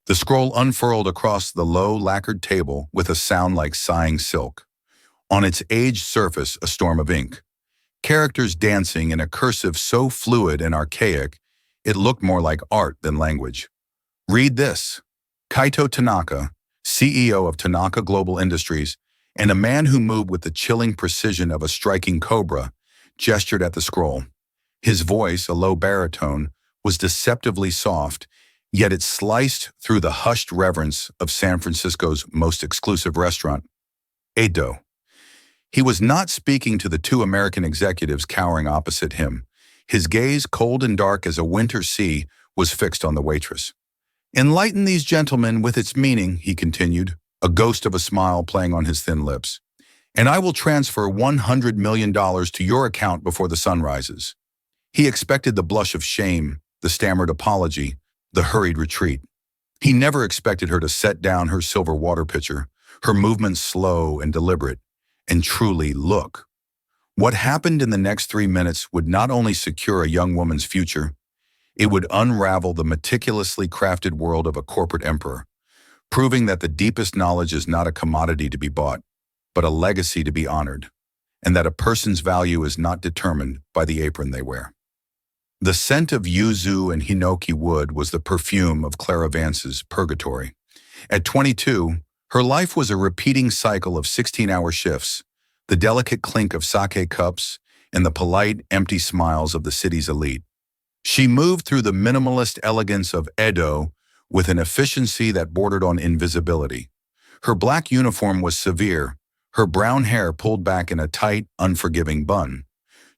The scroll unfurled across the low, lacquered table with a sound like sighing silk. On its aged surface, a storm of ink. Characters dancing in a cursive so fluid and archaic, it looked more like art than language. Read this. Kaito Tanaka, CEO of Tanaka Global Industries, and a man who moved with the chilling precision of a striking cobra, gestured at the scroll. His voice, a low baritone, was deceptively soft, yet it sliced through the hushed reverence of San Francisco's most exclusive restaurant, Edo. He was not speaking to the two American executives cowering opposite him. His gaze, cold and dark as a winter sea, was fixed on the waitress. "Enlighten these gentlemen with its meaning," he continued, a ghost of a smile playing on his thin lips, "and I will transfer $100 million to your account before the sun rises." He expected the blush of shame, the stammered apology, the hurried retreat. He never expected her to set down her silver water pitcher, her movements slow and deliberate, and truly look. What happened in the next 3 minutes would not only secure a young woman's future, it would unravel the meticulously crafted world of a corporate emperor, proving that the deepest knowledge is not a commodity to be bought, but a legacy to be honored, and that a person's value is not determined by the apron they wear. The scent of yuzu and hinoki wood was the perfume of Clara Vance's purgatory. At 22, her life was a repeating cycle of 16-hour shifts, the delicate clink of sake cups, and the polite, empty smiles of the city's elite. She moved through the minimalist elegance of Edo with an efficiency that bordered on invisibility. Her black uniform was severe, her brown hair pulled back in a tight, unforgiving bun.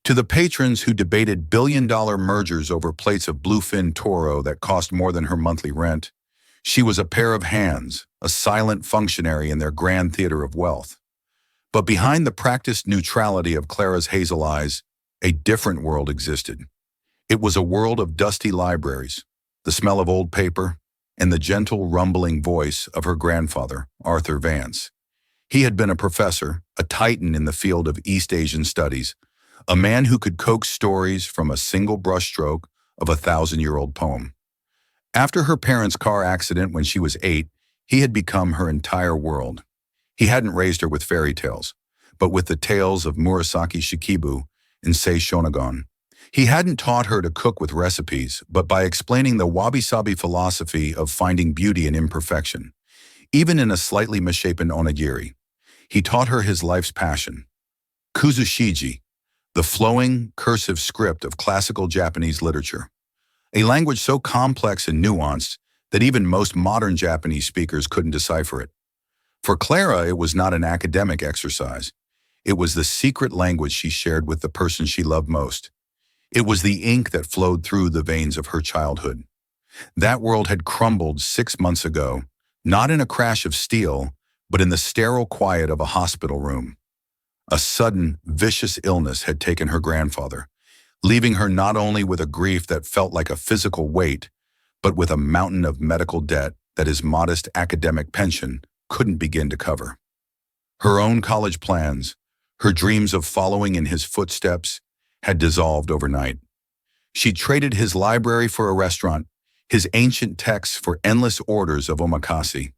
To the patrons who debated billion-dollar mergers over plates of bluefin toro that cost more than her monthly rent, she was a pair of hands, a silent functionary in their grand theater of wealth. But behind the practiced neutrality of Clara's hazel eyes, a different world existed. It was a world of dusty libraries, the smell of old paper, and the gentle, rumbling voice of her grandfather, Arthur Vance. He had been a professor, a titan in the field of East Asian studies, a man who could coax stories from a single brushstroke of a 1,000-year-old poem. After her parents' car accident when she was 8, he had become her entire world. He hadn't raised her with fairy tales, but with the tales of Murasaki Shikibu and Sei Shonagon. He hadn't taught her to cook with recipes, but by explaining the wabi-sabi philosophy of finding beauty in imperfection, even in a slightly misshapen onigiri. He taught her his life's passion, kuzushiji, the flowing, cursive script of classical Japanese literature, a language so complex and nuanced that even most modern Japanese speakers couldn't decipher it. For Clara, it was not an academic exercise. It was the secret language she shared with the person she loved most. It was the ink that flowed through the veins of her childhood. That world had crumbled 6 months ago, not in a crash of steel, but in the sterile quiet of a hospital room. A sudden, vicious illness had taken her grandfather, leaving her not only with a grief that felt like a physical weight, but with a mountain of medical debt that his modest academic pension couldn't begin to cover. Her own college plans, her dreams of following in his footsteps, had dissolved overnight. She traded his library for a restaurant, his ancient texts for endless orders of omakase.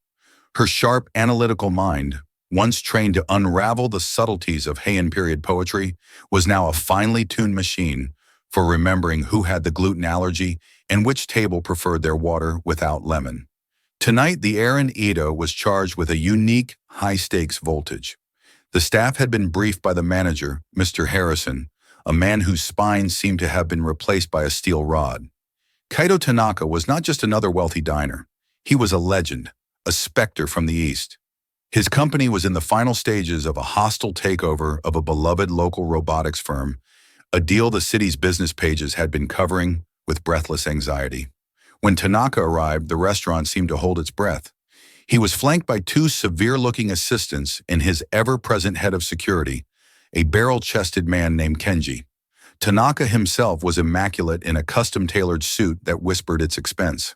Her sharp, analytical mind, once trained to unravel the subtleties of Heian period poetry, was now a finely tuned machine for remembering who had the gluten allergy and which table preferred their water without lemon. Tonight, the air in Edo was charged with a unique, high-stakes voltage. The staff had been briefed by the manager, Mr. Harrison, a man whose spine seemed to have been replaced by a steel rod. Kaito Tanaka was not just another wealthy diner. He was a legend, a specter from the East. His company was in the final stages of a hostile takeover of a beloved local robotics firm, a deal the city's business pages had been covering with breathless anxiety. When Tanaka arrived, the restaurant seemed to hold its breath. He was flanked by 2 severe-looking assistants and his ever-present head of security, a barrel-chested man named Kenji. Tanaka himself was immaculate in a custom-tailored suit that whispered its expense.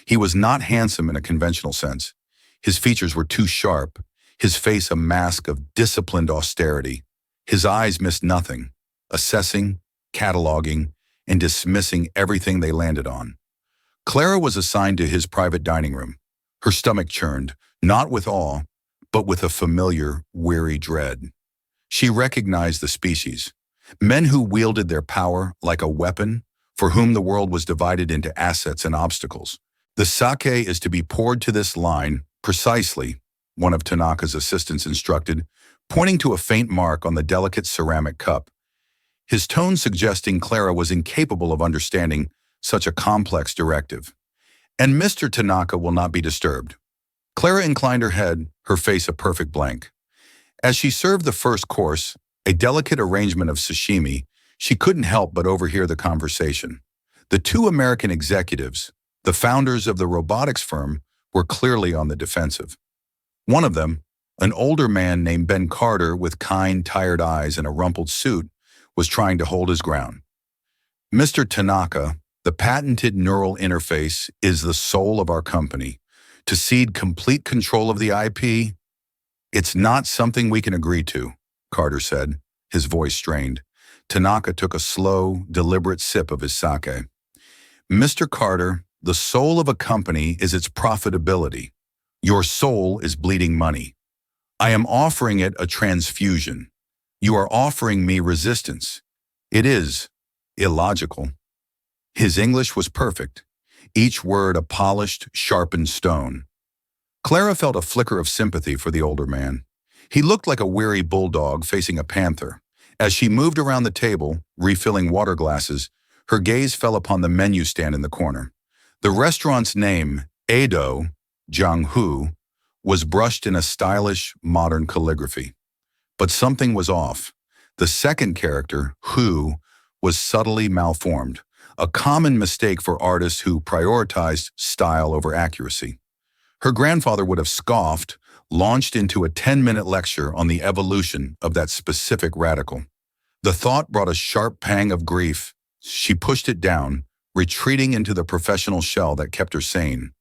He was not handsome in a conventional sense. His features were too sharp, his face a mask of disciplined austerity. His eyes missed nothing, assessing, cataloging, and dismissing everything they landed on. Clara was assigned to his private dining room, Her stomach churned, not with awe, but with a familiar, weary dread. She recognized the species. Men who wielded their power like a weapon, for whom the world was divided into assets and obstacles. The sake is to be poured to this line, precisely, one of Tanaka's assistants instructed, pointing to a faint mark on the delicate ceramic cup. His tone suggesting Clara was incapable of understanding such a complex directive. And Mr. Tanaka will not be disturbed. Clara inclined her head, her face a perfect blank. As she served the first course, a delicate arrangement of sashimi, she couldn't help but overhear the conversation. The two American executives, the founders of the robotics firm, were clearly on the defensive. One of them, an older man named Ben Carter with kind, tired eyes and a rumpled suit, was trying to hold his ground. Mr. Tanaka, the patented neural interface is the soul of our company. To cede complete control of the IP, it's not something we can agree to, Carter said, his voice strained. Tanaka took a slow, deliberate sip of his sake. Mr. Carter, the soul of a company is its profitability. Your soul is bleeding money. I am offering it a transfusion. You are offering me resistance. It is illogical. His English was perfect, each word a polished, sharpened stone. Clara felt a flicker of sympathy for the older man. He looked like a weary bulldog facing a panther. As she moved around the table, refilling water glasses, her gaze fell upon the menu stand in the corner. The restaurant's name, Edo, Jianghu, was brushed in a stylish, modern calligraphy. But something was off. The second character, Hu, was subtly malformed, a common mistake for artists who prioritized style over accuracy. Her grandfather would have scoffed, launched into a 10-minute lecture on the evolution of that specific radical. The thought brought a sharp pang of grief. She pushed it down, retreating into the professional shell that kept her sane.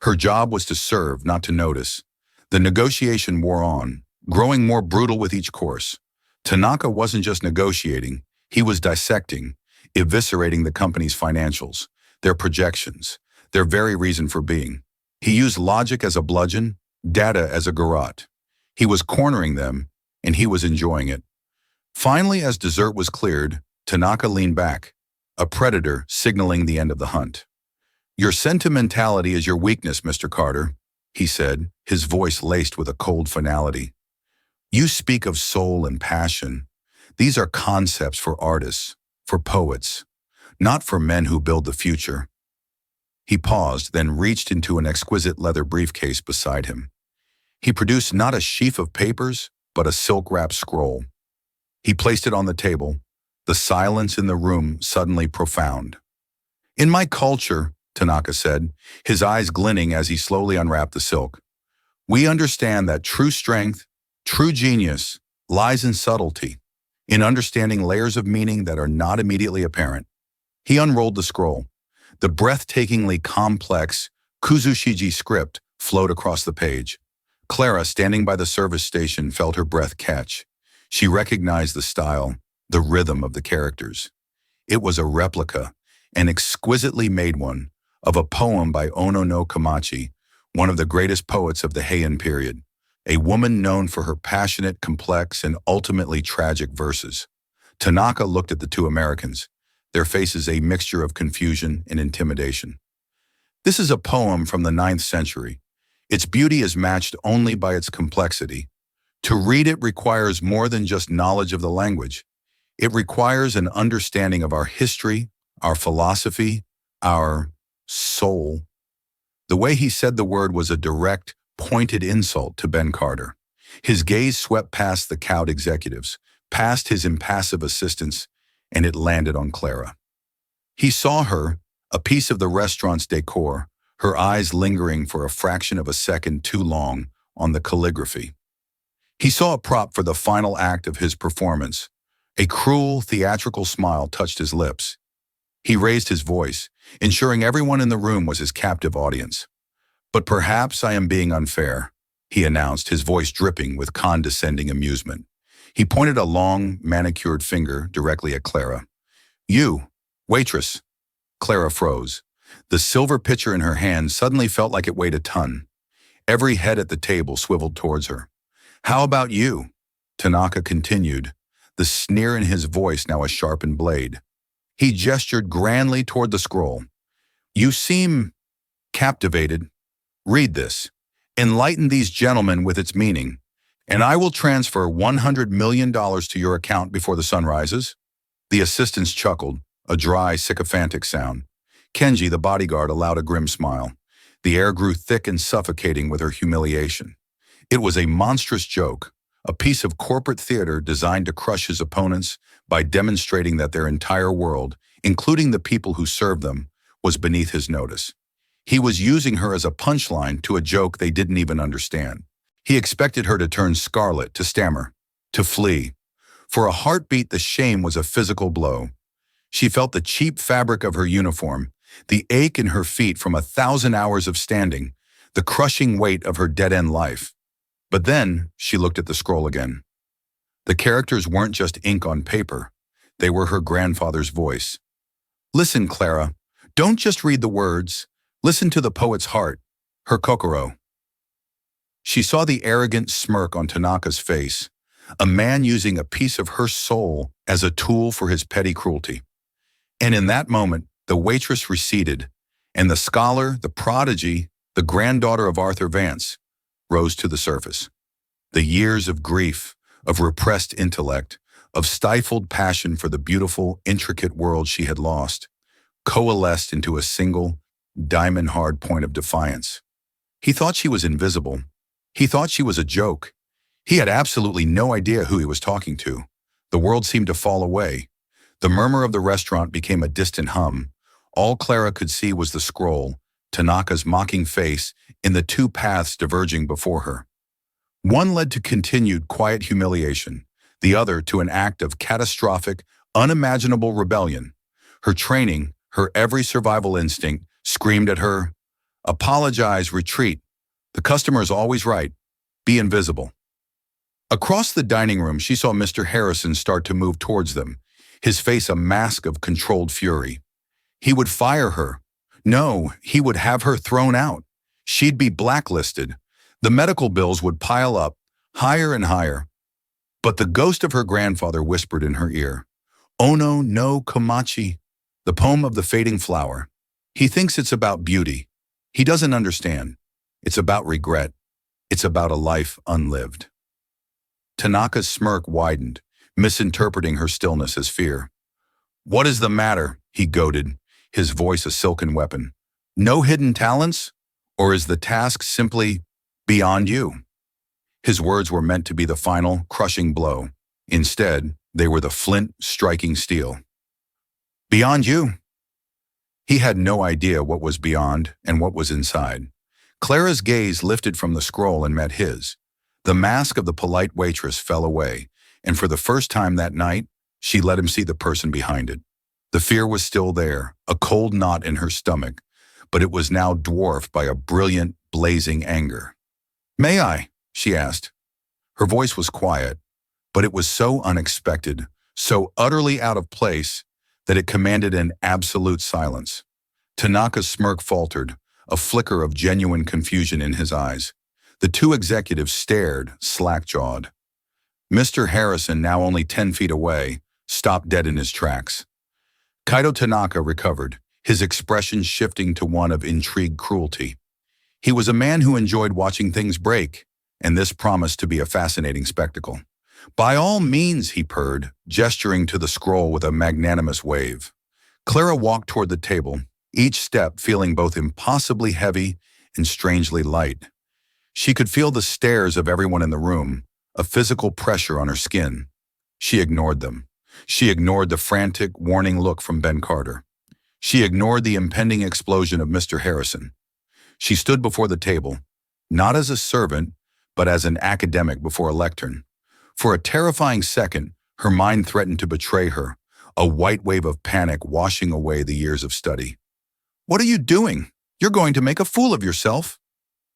Her job was to serve, not to notice. The negotiation wore on, growing more brutal with each course. Tanaka wasn't just negotiating, he was dissecting, eviscerating the company's financials, their projections, their very reason for being. He used logic as a bludgeon, data as a garrote. He was cornering them, and he was enjoying it. Finally, as dessert was cleared, Tanaka leaned back, a predator signaling the end of the hunt. Your sentimentality is your weakness, Mr. Carter, he said, his voice laced with a cold finality. You speak of soul and passion. These are concepts for artists, for poets, not for men who build the future. He paused, then reached into an exquisite leather briefcase beside him. He produced not a sheaf of papers, but a silk-wrapped scroll. He placed it on the table, the silence in the room suddenly profound. In my culture, Tanaka said, his eyes glinting as he slowly unwrapped the silk, we understand that true strength, true genius, lies in subtlety, in understanding layers of meaning that are not immediately apparent. He unrolled the scroll. The breathtakingly complex Kuzushiji script flowed across the page. Clara, standing by the service station, felt her breath catch. She recognized the style, the rhythm of the characters. It was a replica, an exquisitely made one, of a poem by Ono no Kamachi, one of the greatest poets of the Heian period, a woman known for her passionate, complex, and ultimately tragic verses. Tanaka looked at the two Americans, their faces a mixture of confusion and intimidation. This is a poem from the 9th century. Its beauty is matched only by its complexity. To read it requires more than just knowledge of the language. It requires an understanding of our history, our philosophy, our soul. The way he said the word was a direct, pointed insult to Ben Carter. His gaze swept past the cowed executives, past his impassive assistants, and it landed on Clara. He saw her, a piece of the restaurant's decor, her eyes lingering for a fraction of a second too long on the calligraphy. He saw a prop for the final act of his performance. A cruel, theatrical smile touched his lips. He raised his voice, ensuring everyone in the room was his captive audience. But perhaps I am being unfair, he announced, his voice dripping with condescending amusement. He pointed a long, manicured finger directly at Clara. You, waitress. Clara froze. The silver pitcher in her hand suddenly felt like it weighed a ton. Every head at the table swiveled towards her. "How about you?" Tanaka continued, the sneer in his voice now a sharpened blade. He gestured grandly toward the scroll. "You seem captivated. Read this. Enlighten these gentlemen with its meaning, and I will transfer $100 million to your account before the sun rises." The assistants chuckled, a dry, sycophantic sound. Kenji, the bodyguard, allowed a grim smile. The air grew thick and suffocating with her humiliation. It was a monstrous joke, a piece of corporate theater designed to crush his opponents by demonstrating that their entire world, including the people who served them, was beneath his notice. He was using her as a punchline to a joke they didn't even understand. He expected her to turn scarlet, to stammer, to flee. For a heartbeat, the shame was a physical blow. She felt the cheap fabric of her uniform, the ache in her feet from 1,000 hours of standing, the crushing weight of her dead-end life. But then she looked at the scroll again. The characters weren't just ink on paper. They were her grandfather's voice. "Listen, Clara. Don't just read the words. Listen to the poet's heart, her Kokoro." She saw the arrogant smirk on Tanaka's face, a man using a piece of her soul as a tool for his petty cruelty. And in that moment, the waitress receded, and the scholar, the prodigy, the granddaughter of Arthur Vance, rose to the surface. The years of grief, of repressed intellect, of stifled passion for the beautiful, intricate world she had lost, coalesced into a single, diamond-hard point of defiance. He thought she was invisible. He thought she was a joke. He had absolutely no idea who he was talking to. The world seemed to fall away. The murmur of the restaurant became a distant hum. All Clara could see was the scroll, Tanaka's mocking face, in the two paths diverging before her. One led to continued quiet humiliation, the other to an act of catastrophic, unimaginable rebellion. Her training, her every survival instinct, screamed at her, "Apologize, retreat. The customer is always right. Be invisible." Across the dining room, she saw Mr. Harrison start to move towards them, his face a mask of controlled fury. He would fire her. No, he would have her thrown out. She'd be blacklisted. The medical bills would pile up, higher and higher. But the ghost of her grandfather whispered in her ear, "Ono no Komachi," the poem of the fading flower. He thinks it's about beauty. He doesn't understand. It's about regret. It's about a life unlived. Tanaka's smirk widened, misinterpreting her stillness as fear. "What is the matter?" he goaded, his voice a silken weapon. "No hidden talents? Or is the task simply beyond you?" His words were meant to be the final, crushing blow. Instead, they were the flint striking steel. "Beyond you?" He had no idea what was beyond and what was inside. Clara's gaze lifted from the scroll and met his. The mask of the polite waitress fell away, and for the first time that night, she let him see the person behind it. The fear was still there, a cold knot in her stomach, but it was now dwarfed by a brilliant, blazing anger. "May I?" she asked. Her voice was quiet, but it was so unexpected, so utterly out of place, that it commanded an absolute silence. Tanaka's smirk faltered, a flicker of genuine confusion in his eyes. The two executives stared, slack-jawed. Mr. Harrison, now only 10 feet away, stopped dead in his tracks. Kaito Tanaka recovered, his expression shifting to one of intrigued cruelty. He was a man who enjoyed watching things break, and this promised to be a fascinating spectacle. "By all means," he purred, gesturing to the scroll with a magnanimous wave. Clara walked toward the table, each step feeling both impossibly heavy and strangely light. She could feel the stares of everyone in the room, a physical pressure on her skin. She ignored them. She ignored the frantic, warning look from Ben Carter. She ignored the impending explosion of Mr. Harrison. She stood before the table, not as a servant, but as an academic before a lectern. For a terrifying second, her mind threatened to betray her, a white wave of panic washing away the years of study. "What are you doing? You're going to make a fool of yourself."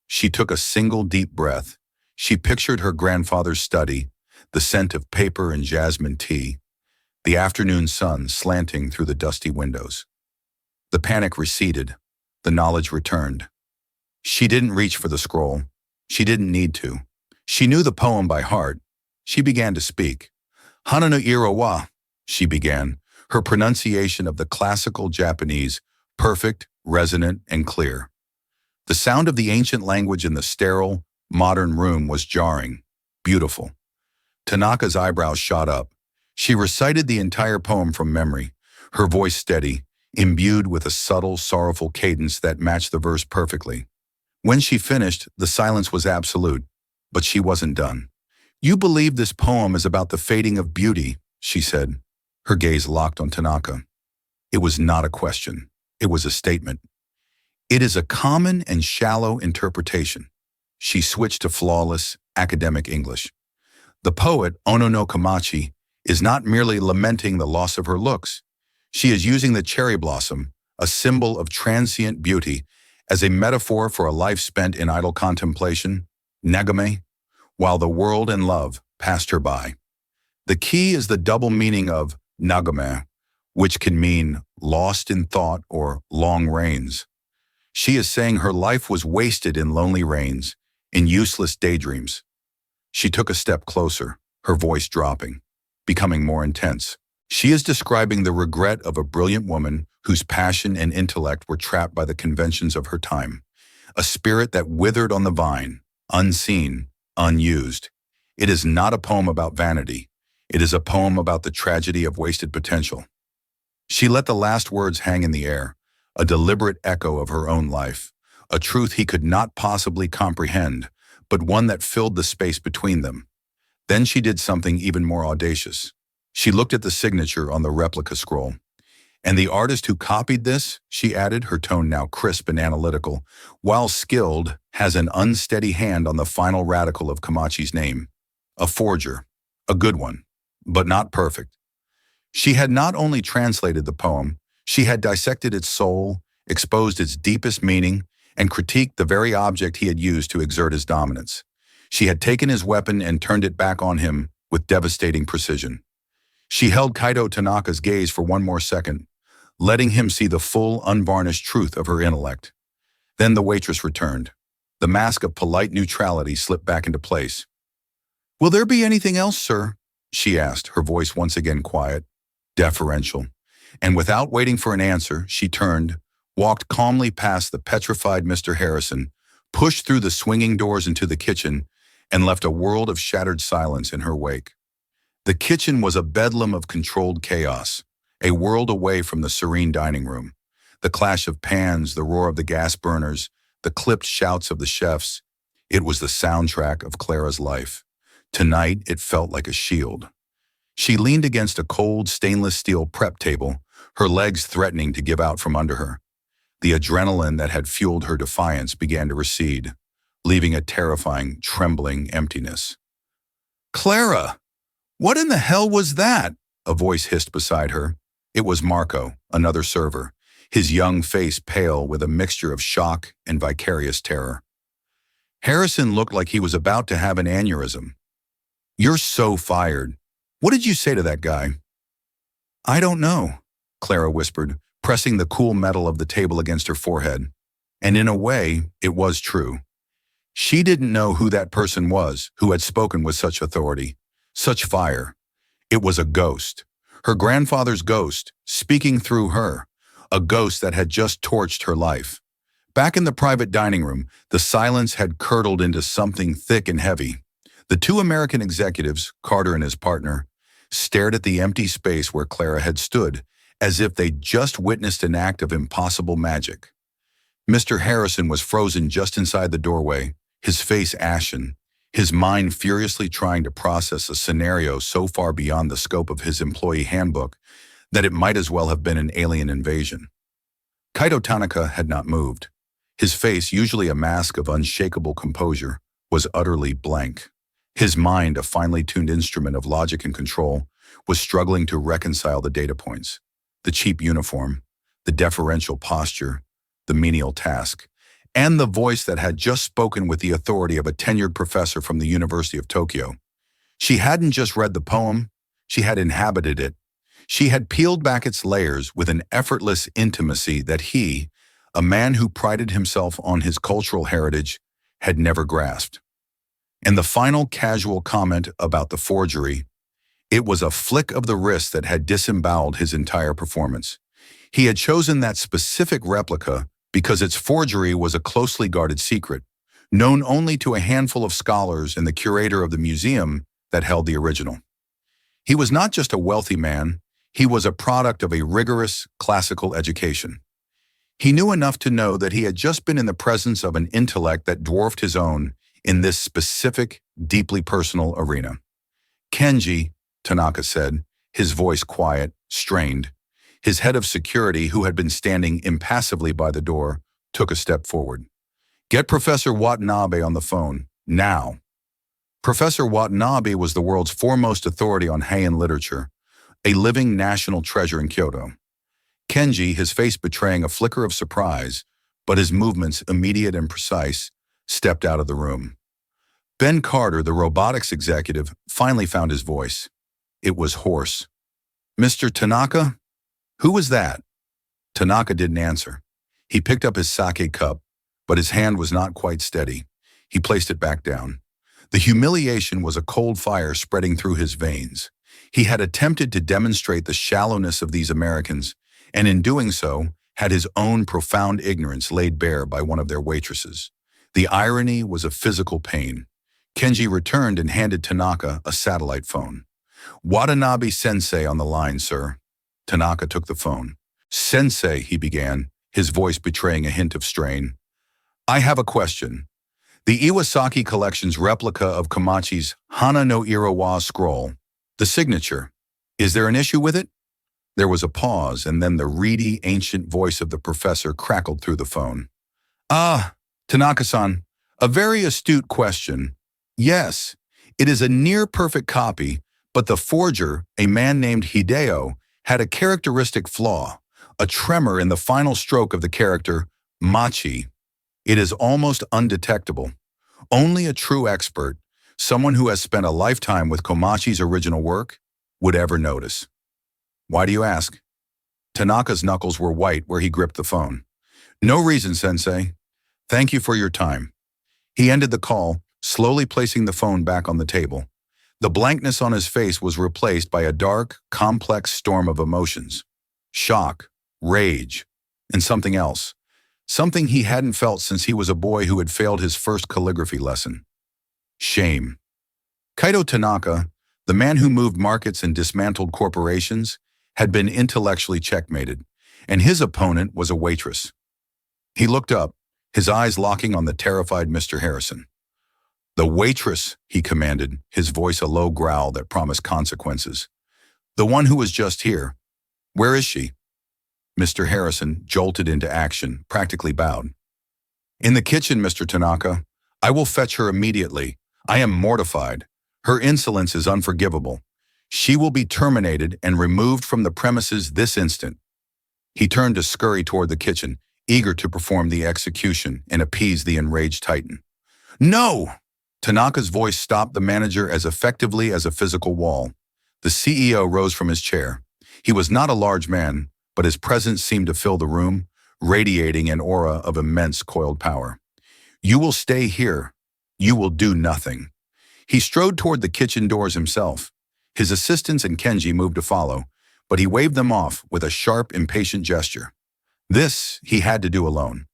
She took a single deep breath. She pictured her grandfather's study, the scent of paper and jasmine tea, the afternoon sun slanting through the dusty windows. The panic receded. The knowledge returned. She didn't reach for the scroll. She didn't need to. She knew the poem by heart. She began to speak. Hana no iro wa, she began, her pronunciation of the classical Japanese, perfect, resonant, and clear. The sound of the ancient language in the sterile, modern room was jarring, beautiful. Tanaka's eyebrows shot up. She recited the entire poem from memory, her voice steady, imbued with a subtle, sorrowful cadence that matched the verse perfectly. When she finished, the silence was absolute, but she wasn't done. You believe this poem is about the fading of beauty, she said, her gaze locked on Tanaka. It was not a question. It was a statement. It is a common and shallow interpretation. She switched to flawless, academic English. The poet, Ono no Kamachi, is not merely lamenting the loss of her looks. She is using the cherry blossom, a symbol of transient beauty, as a metaphor for a life spent in idle contemplation, nagame, while the world and love passed her by. The key is the double meaning of nagame, which can mean lost in thought or long rains. She is saying her life was wasted in lonely rains, in useless daydreams. She took a step closer, her voice dropping, becoming more intense. She is describing the regret of a brilliant woman whose passion and intellect were trapped by the conventions of her time, a spirit that withered on the vine, unseen, unused. It is not a poem about vanity. It is a poem about the tragedy of wasted potential. She let the last words hang in the air, a deliberate echo of her own life, a truth he could not possibly comprehend, but one that filled the space between them. Then she did something even more audacious. She looked at the signature on the replica scroll. And the artist who copied this, she added, her tone now crisp and analytical, while skilled, has an unsteady hand on the final radical of Kamachi's name. A forger. A good one. But not perfect. She had not only translated the poem, she had dissected its soul, exposed its deepest meaning, and critiqued the very object he had used to exert his dominance. She had taken his weapon and turned it back on him with devastating precision. She held Kaito Tanaka's gaze for one more second, letting him see the full, unvarnished truth of her intellect. Then the waitress returned. The mask of polite neutrality slipped back into place. "Will there be anything else, sir?" she asked, her voice once again quiet, deferential. And without waiting for an answer, she turned, walked calmly past the petrified Mr. Harrison, pushed through the swinging doors into the kitchen, and left a world of shattered silence in her wake. The kitchen was a bedlam of controlled chaos, a world away from the serene dining room. The clash of pans, the roar of the gas burners, the clipped shouts of the chefs. It was the soundtrack of Clara's life. Tonight, it felt like a shield. She leaned against a cold stainless steel prep table, her legs threatening to give out from under her. The adrenaline that had fueled her defiance began to recede, leaving a terrifying, trembling emptiness. "Clara! What in the hell was that?" a voice hissed beside her. It was Marco, another server, his young face pale with a mixture of shock and vicarious terror. Harrison looked like he was about to have an aneurysm. "You're so fired. What did you say to that guy?" "I don't know," Clara whispered, pressing the cool metal of the table against her forehead. And in a way, it was true. She didn't know who that person was who had spoken with such authority, such fire. It was a ghost. Her grandfather's ghost, speaking through her, a ghost that had just torched her life. Back in the private dining room, the silence had curdled into something thick and heavy. The two American executives, Carter and his partner, stared at the empty space where Clara had stood, as if they'd just witnessed an act of impossible magic. Mr. Harrison was frozen just inside the doorway, his face ashen, his mind furiously trying to process a scenario so far beyond the scope of his employee handbook that it might as well have been an alien invasion. Kaito Tanaka had not moved. His face, usually a mask of unshakable composure, was utterly blank. His mind, a finely tuned instrument of logic and control, was struggling to reconcile the data points. The cheap uniform, the deferential posture, the menial task, and the voice that had just spoken with the authority of a tenured professor from the University of Tokyo. She hadn't just read the poem, she had inhabited it. She had peeled back its layers with an effortless intimacy that he, a man who prided himself on his cultural heritage, had never grasped. And the final casual comment about the forgery, it was a flick of the wrist that had disemboweled his entire performance. He had chosen that specific replica because its forgery was a closely guarded secret, known only to a handful of scholars and the curator of the museum that held the original. He was not just a wealthy man, he was a product of a rigorous classical education. He knew enough to know that he had just been in the presence of an intellect that dwarfed his own in this specific, deeply personal arena. Kenji, Tanaka said, his voice quiet, strained. His head of security, who had been standing impassively by the door, took a step forward. Get Professor Watanabe on the phone, now. Professor Watanabe was the world's foremost authority on Heian literature, a living national treasure in Kyoto. Kenji, his face betraying a flicker of surprise, but his movements immediate and precise, stepped out of the room. Ben Carter, the robotics executive, finally found his voice. It was hoarse. Mr. Tanaka? Who was that? Tanaka didn't answer. He picked up his sake cup, but his hand was not quite steady. He placed it back down. The humiliation was a cold fire spreading through his veins. He had attempted to demonstrate the shallowness of these Americans, and in doing so, had his own profound ignorance laid bare by one of their waitresses. The irony was a physical pain. Kenji returned and handed Tanaka a satellite phone. Watanabe-sensei on the line, sir. Tanaka took the phone. Sensei, he began, his voice betraying a hint of strain. I have a question. The Iwasaki Collection's replica of Komachi's Hana no Irawa scroll, the signature, is there an issue with it? There was a pause, and then the reedy, ancient voice of the professor crackled through the phone. Ah, Tanaka-san, a very astute question. Yes, it is a near-perfect copy, but the forger, a man named Hideo, had a characteristic flaw, a tremor in the final stroke of the character, Machi. It is almost undetectable. Only a true expert, someone who has spent a lifetime with Komachi's original work, would ever notice. Why do you ask? Tanaka's knuckles were white where he gripped the phone. No reason, Sensei. Thank you for your time. He ended the call, slowly placing the phone back on the table. The blankness on his face was replaced by a dark, complex storm of emotions. Shock, rage, and something else. Something he hadn't felt since he was a boy who had failed his first calligraphy lesson. Shame. Kaito Tanaka, the man who moved markets and dismantled corporations, had been intellectually checkmated, and his opponent was a waitress. He looked up, his eyes locking on the terrified Mr. Harrison. The waitress, he commanded, his voice a low growl that promised consequences. The one who was just here. Where is she? Mr. Harrison jolted into action, practically bowed. In the kitchen, Mr. Tanaka. I will fetch her immediately. I am mortified. Her insolence is unforgivable. She will be terminated and removed from the premises this instant. He turned to scurry toward the kitchen, eager to perform the execution and appease the enraged Titan. No! Tanaka's voice stopped the manager as effectively as a physical wall. The CEO rose from his chair. He was not a large man, but his presence seemed to fill the room, radiating an aura of immense coiled power. You will stay here. You will do nothing. He strode toward the kitchen doors himself. His assistants and Kenji moved to follow, but he waved them off with a sharp, impatient gesture. This he had to do alone.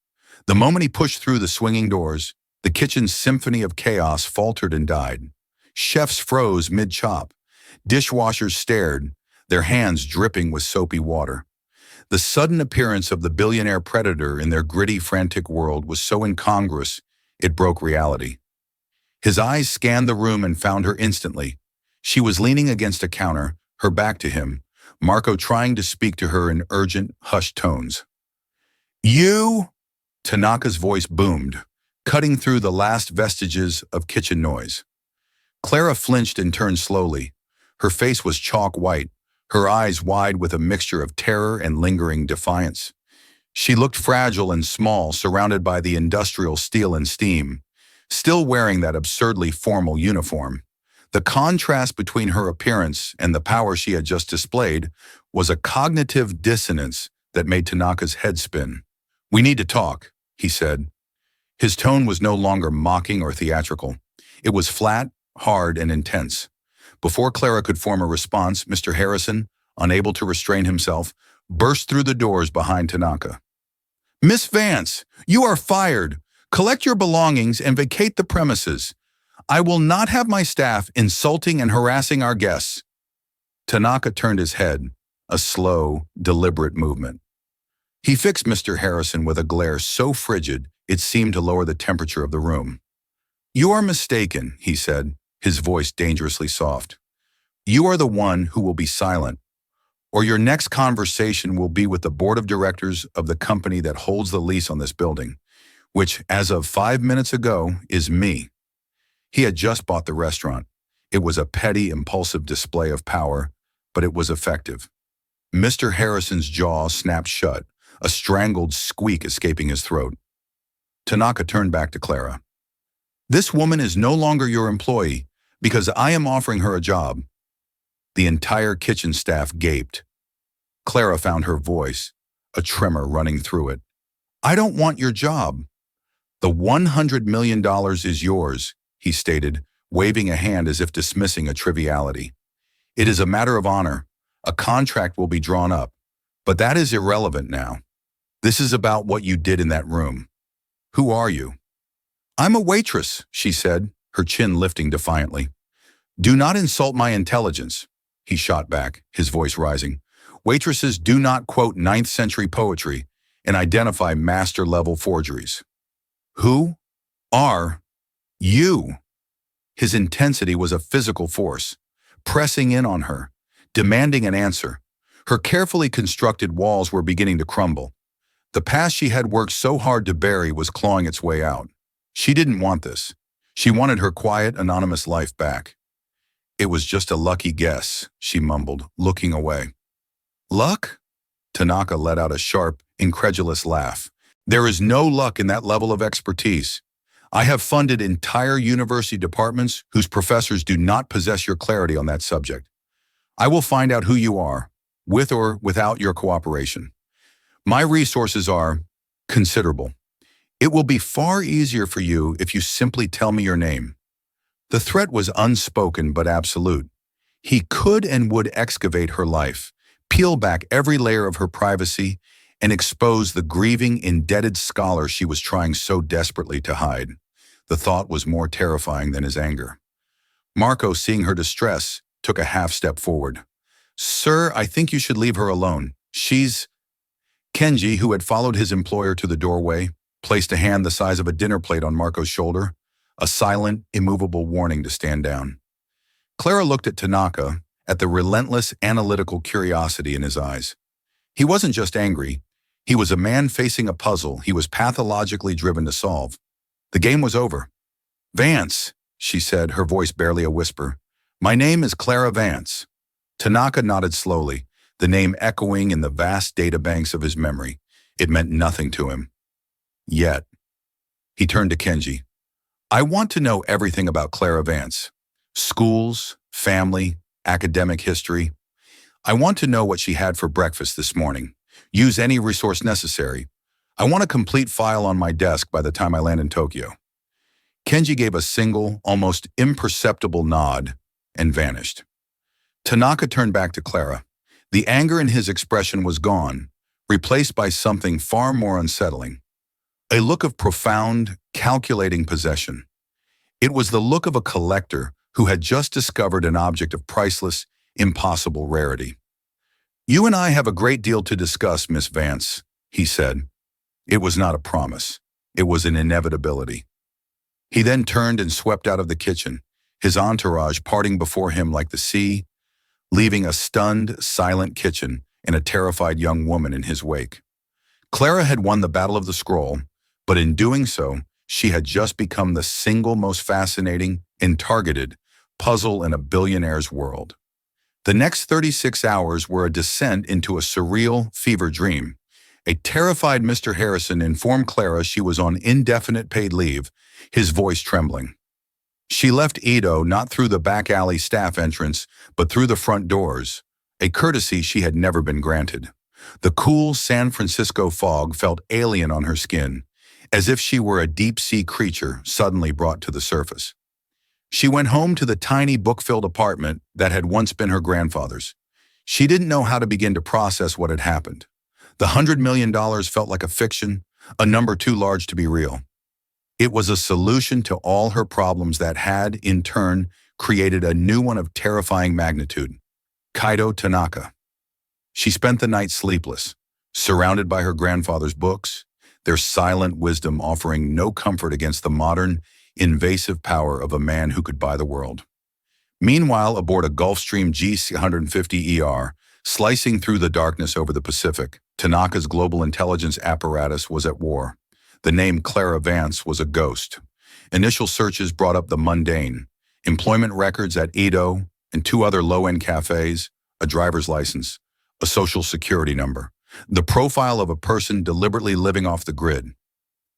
The moment he pushed through the swinging doors, the kitchen's symphony of chaos faltered and died. Chefs froze mid-chop. Dishwashers stared, their hands dripping with soapy water. The sudden appearance of the billionaire predator in their gritty, frantic world was so incongruous, it broke reality. His eyes scanned the room and found her instantly. She was leaning against a counter, her back to him, Marco trying to speak to her in urgent, hushed tones. You? Tanaka's voice boomed, cutting through the last vestiges of kitchen noise. Clara flinched and turned slowly. Her face was chalk white, her eyes wide with a mixture of terror and lingering defiance. She looked fragile and small, surrounded by the industrial steel and steam, still wearing that absurdly formal uniform. The contrast between her appearance and the power she had just displayed was a cognitive dissonance that made Tanaka's head spin. We need to talk, he said. His tone was no longer mocking or theatrical. It was flat, hard, and intense. Before Clara could form a response, Mr. Harrison, unable to restrain himself, burst through the doors behind Tanaka. "Miss Vance, you are fired. Collect your belongings and vacate the premises. I will not have my staff insulting and harassing our guests." Tanaka turned his head, a slow, deliberate movement. He fixed Mr. Harrison with a glare so frigid it seemed to lower the temperature of the room. "You are mistaken," he said, his voice dangerously soft. "You are the one who will be silent, or your next conversation will be with the board of directors of the company that holds the lease on this building, which, as of 5 minutes ago, is me." He had just bought the restaurant. It was a petty, impulsive display of power, but it was effective. Mr. Harrison's jaw snapped shut, a strangled squeak escaping his throat. Tanaka turned back to Clara. "This woman is no longer your employee because I am offering her a job." The entire kitchen staff gaped. Clara found her voice, a tremor running through it. "I don't want your job." "The $100 million is yours," he stated, waving a hand as if dismissing a triviality. "It is a matter of honor. A contract will be drawn up, but that is irrelevant now. This is about what you did in that room. Who are you?" "I'm a waitress," she said, her chin lifting defiantly. "Do not insult my intelligence," he shot back, his voice rising. "Waitresses do not quote 9th century poetry and identify master-level forgeries." "Who are you?" His intensity was a physical force, pressing in on her, demanding an answer. Her carefully constructed walls were beginning to crumble. The past she had worked so hard to bury was clawing its way out. She didn't want this. She wanted her quiet, anonymous life back. "It was just a lucky guess," she mumbled, looking away. "Luck?" Tanaka let out a sharp, incredulous laugh. "There is no luck in that level of expertise. I have funded entire university departments whose professors do not possess your clarity on that subject. I will find out who you are, with or without your cooperation. My resources are considerable. It will be far easier for you if you simply tell me your name." The threat was unspoken but absolute. He could and would excavate her life, peel back every layer of her privacy, and expose the grieving, indebted scholar she was trying so desperately to hide. The thought was more terrifying than his anger. Marco, seeing her distress, took a half-step forward. "Sir, I think you should leave her alone. She's—" Kenji, who had followed his employer to the doorway, placed a hand the size of a dinner plate on Marco's shoulder, a silent, immovable warning to stand down. Clara looked at Tanaka, at the relentless, analytical curiosity in his eyes. He wasn't just angry. He was a man facing a puzzle he was pathologically driven to solve. The game was over. "Vance," she said, her voice barely a whisper. "My name is Clara Vance." Tanaka nodded slowly, the name echoing in the vast databanks of his memory. It meant nothing to him. Yet. He turned to Kenji. "I want to know everything about Clara Vance. Schools, family, academic history. I want to know what she had for breakfast this morning. Use any resource necessary. I want a complete file on my desk by the time I land in Tokyo." Kenji gave a single, almost imperceptible nod and vanished. Tanaka turned back to Clara. The anger in his expression was gone, replaced by something far more unsettling. A look of profound, calculating possession. It was the look of a collector who had just discovered an object of priceless, impossible rarity. "You and I have a great deal to discuss, Miss Vance," he said. It was not a promise. It was an inevitability. He then turned and swept out of the kitchen, his entourage parting before him like the sea, leaving a stunned, silent kitchen and a terrified young woman in his wake. Clara had won the battle of the scroll, but in doing so, she had just become the single most fascinating and targeted puzzle in a billionaire's world. The next 36 hours were a descent into a surreal, fever dream. A terrified Mr. Harrison informed Clara she was on indefinite paid leave, his voice trembling. She left Edo not through the back alley staff entrance, but through the front doors, a courtesy she had never been granted. The cool San Francisco fog felt alien on her skin, as if she were a deep-sea creature suddenly brought to the surface. She went home to the tiny book-filled apartment that had once been her grandfather's. She didn't know how to begin to process what had happened. The $100 million felt like a fiction, a number too large to be real. It was a solution to all her problems that had, in turn, created a new one of terrifying magnitude. Kaito Tanaka. She spent the night sleepless, surrounded by her grandfather's books, their silent wisdom offering no comfort against the modern, invasive power of a man who could buy the world. Meanwhile, aboard a Gulfstream G-150ER, slicing through the darkness over the Pacific, Tanaka's global intelligence apparatus was at war. The name Clara Vance was a ghost. Initial searches brought up the mundane: employment records at Edo and 2 other low-end cafes, a driver's license, a social security number, the profile of a person deliberately living off the grid.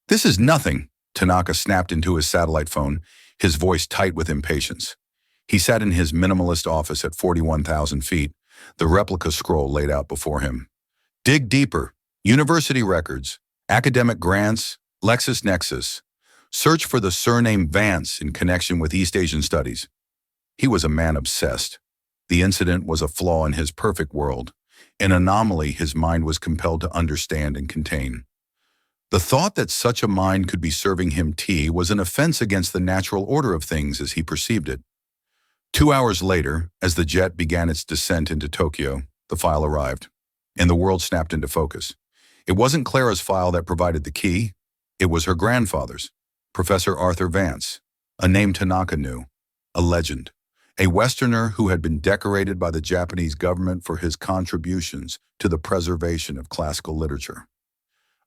"This is nothing," Tanaka snapped into his satellite phone, his voice tight with impatience. He sat in his minimalist office at 41,000 feet, the replica scroll laid out before him. Dig deeper. University records, academic grants, LexisNexis. Search for the surname Vance in connection with East Asian studies. He was a man obsessed. The incident was a flaw in his perfect world, an anomaly his mind was compelled to understand and contain. The thought that such a mind could be serving him tea was an offense against the natural order of things as he perceived it. 2 hours later, as the jet began its descent into Tokyo, the file arrived, and the world snapped into focus. It wasn't Clara's file that provided the key. It was her grandfather's, Professor Arthur Vance, a name Tanaka knew, a legend, a Westerner who had been decorated by the Japanese government for his contributions to the preservation of classical literature.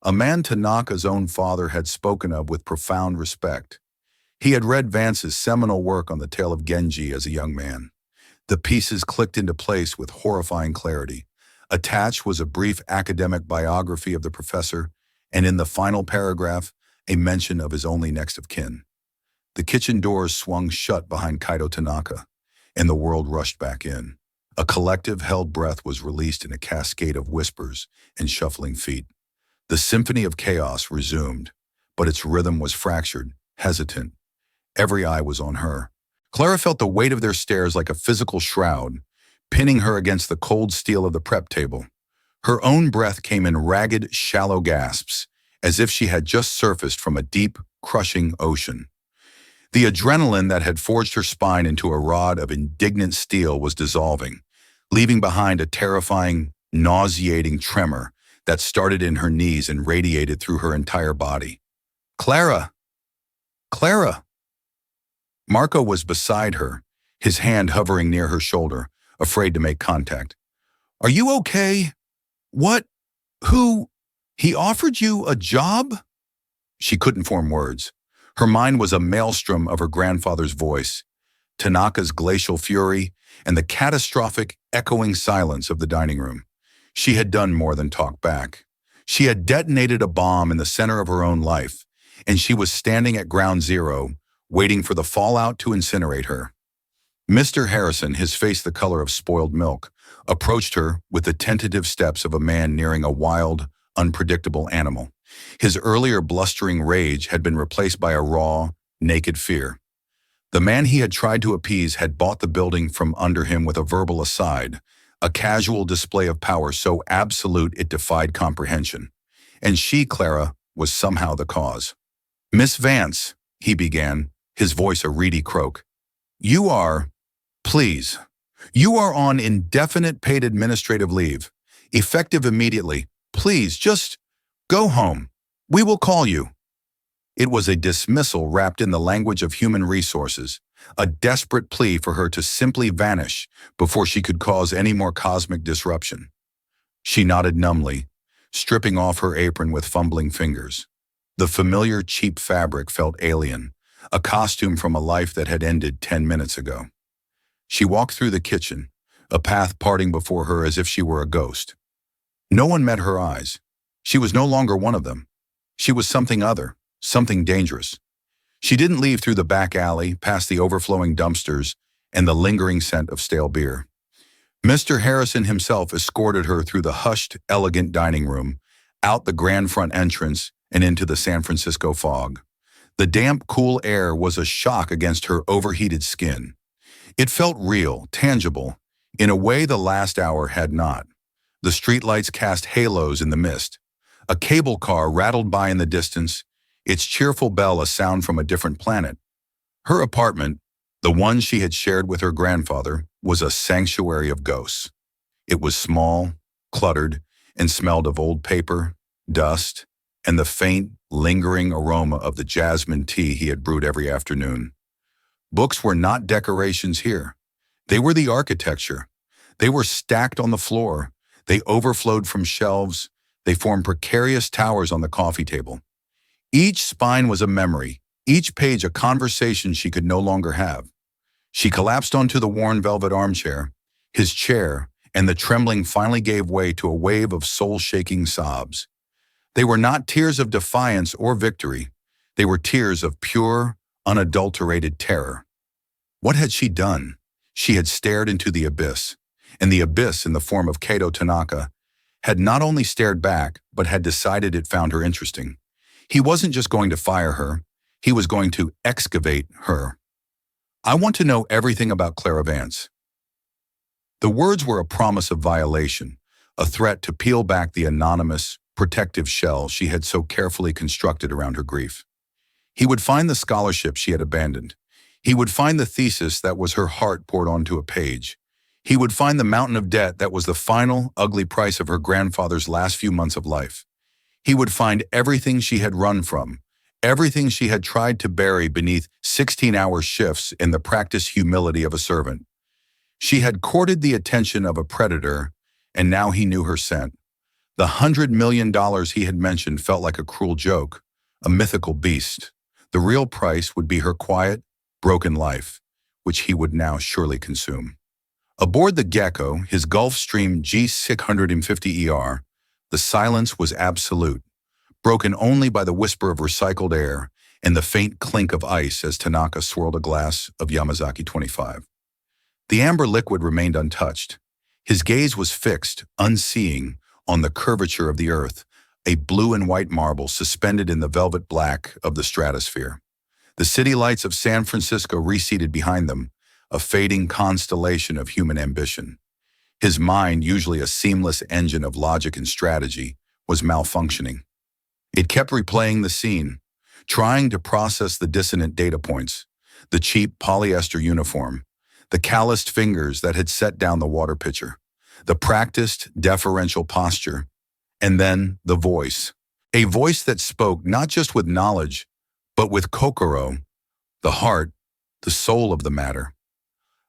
A man Tanaka's own father had spoken of with profound respect. He had read Vance's seminal work on the tale of Genji as a young man. The pieces clicked into place with horrifying clarity. Attached was a brief academic biography of the professor, and in the final paragraph, a mention of his only next of kin. The kitchen doors swung shut behind Kaito Tanaka, and the world rushed back in. A collective held breath was released in a cascade of whispers and shuffling feet. The symphony of chaos resumed, but its rhythm was fractured, hesitant. Every eye was on her. Clara felt the weight of their stares like a physical shroud, pinning her against the cold steel of the prep table. Her own breath came in ragged, shallow gasps, as if she had just surfaced from a deep, crushing ocean. The adrenaline that had forged her spine into a rod of indignant steel was dissolving, leaving behind a terrifying, nauseating tremor that started in her knees and radiated through her entire body. "Clara! Clara!" Marco was beside her, his hand hovering near her shoulder, afraid to make contact. "Are you okay? What? Who? He offered you a job?" She couldn't form words. Her mind was a maelstrom of her grandfather's voice, Tanaka's glacial fury, and the catastrophic, echoing silence of the dining room. She had done more than talk back. She had detonated a bomb in the center of her own life, and she was standing at ground zero, waiting for the fallout to incinerate her. Mr. Harrison, his face the color of spoiled milk, approached her with the tentative steps of a man nearing a wild, unpredictable animal. His earlier blustering rage had been replaced by a raw, naked fear. The man he had tried to appease had bought the building from under him with a verbal aside, a casual display of power so absolute it defied comprehension. And she, Clara, was somehow the cause. "Miss Vance," he began, his voice a reedy croak. "You are, please, you are on indefinite paid administrative leave, effective immediately. Please, just go home. We will call you." It was a dismissal wrapped in the language of human resources, a desperate plea for her to simply vanish before she could cause any more cosmic disruption. She nodded numbly, stripping off her apron with fumbling fingers. The familiar cheap fabric felt alien, a costume from a life that had ended 10 minutes ago. She walked through the kitchen, a path parting before her as if she were a ghost. No one met her eyes. She was no longer one of them. She was something other, something dangerous. She didn't leave through the back alley, past the overflowing dumpsters, and the lingering scent of stale beer. Mr. Harrison himself escorted her through the hushed, elegant dining room, out the grand front entrance, and into the San Francisco fog. The damp, cool air was a shock against her overheated skin. It felt real, tangible, in a way the last hour had not. The streetlights cast halos in the mist. A cable car rattled by in the distance, its cheerful bell a sound from a different planet. Her apartment, the one she had shared with her grandfather, was a sanctuary of ghosts. It was small, cluttered, and smelled of old paper, dust, and the faint, lingering aroma of the jasmine tea he had brewed every afternoon. Books were not decorations here. They were the architecture. They were stacked on the floor. They overflowed from shelves. They formed precarious towers on the coffee table. Each spine was a memory, each page a conversation she could no longer have. She collapsed onto the worn velvet armchair, his chair, and the trembling finally gave way to a wave of soul-shaking sobs. They were not tears of defiance or victory. They were tears of pure, unadulterated terror. What had she done? She had stared into the abyss, and the abyss, in the form of Kato Tanaka, had not only stared back, but had decided it found her interesting. He wasn't just going to fire her, he was going to excavate her. "I want to know everything about Clara Vance." The words were a promise of violation, a threat to peel back the anonymous, protective shell she had so carefully constructed around her grief. He would find the scholarship she had abandoned. He would find the thesis that was her heart poured onto a page. He would find the mountain of debt that was the final, ugly price of her grandfather's last few months of life. He would find everything she had run from, everything she had tried to bury beneath 16-hour shifts in the practiced humility of a servant. She had courted the attention of a predator, and now he knew her scent. The $100 million he had mentioned felt like a cruel joke, a mythical beast. The real price would be her quiet, broken life, which he would now surely consume. Aboard the Gecko, his Gulfstream G650ER, the silence was absolute, broken only by the whisper of recycled air and the faint clink of ice as Tanaka swirled a glass of Yamazaki 25. The amber liquid remained untouched. His gaze was fixed, unseeing, on the curvature of the earth, a blue and white marble suspended in the velvet black of the stratosphere. The city lights of San Francisco receded behind them, a fading constellation of human ambition. His mind, usually a seamless engine of logic and strategy, was malfunctioning. It kept replaying the scene, trying to process the dissonant data points, the cheap polyester uniform, the calloused fingers that had set down the water pitcher, the practiced, deferential posture, and then the voice. A voice that spoke not just with knowledge, but with kokoro, the heart, the soul of the matter.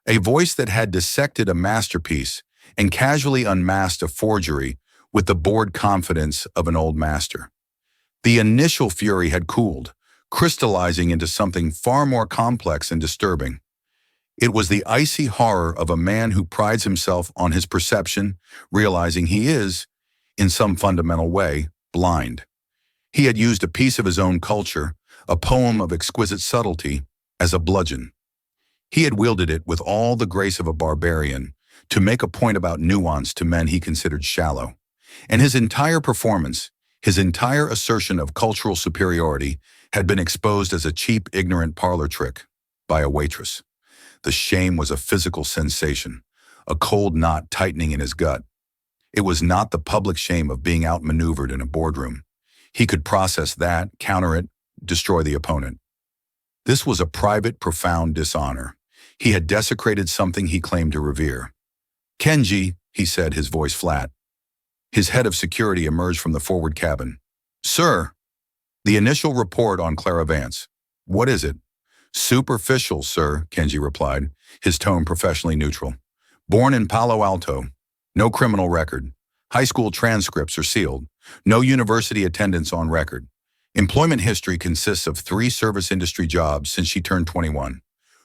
A voice that had dissected a masterpiece and casually unmasked a forgery with the bored confidence of an old master. The initial fury had cooled, crystallizing into something far more complex and disturbing. It was the icy horror of a man who prides himself on his perception, realizing he is, in some fundamental way, blind. He had used a piece of his own culture, a poem of exquisite subtlety, as a bludgeon. He had wielded it with all the grace of a barbarian to make a point about nuance to men he considered shallow. And his entire performance, his entire assertion of cultural superiority, had been exposed as a cheap, ignorant parlor trick by a waitress. The shame was a physical sensation, a cold knot tightening in his gut. It was not the public shame of being outmaneuvered in a boardroom. He could process that, counter it, destroy the opponent. This was a private, profound dishonor. He had desecrated something he claimed to revere. "Kenji," he said, his voice flat. His head of security emerged from the forward cabin. "Sir." "The initial report on Clara Vance. What is it?" "Superficial, sir," Kenji replied, his tone professionally neutral. "Born in Palo Alto. No criminal record. High school transcripts are sealed. No university attendance on record. Employment history consists of 3 service industry jobs since she turned 21.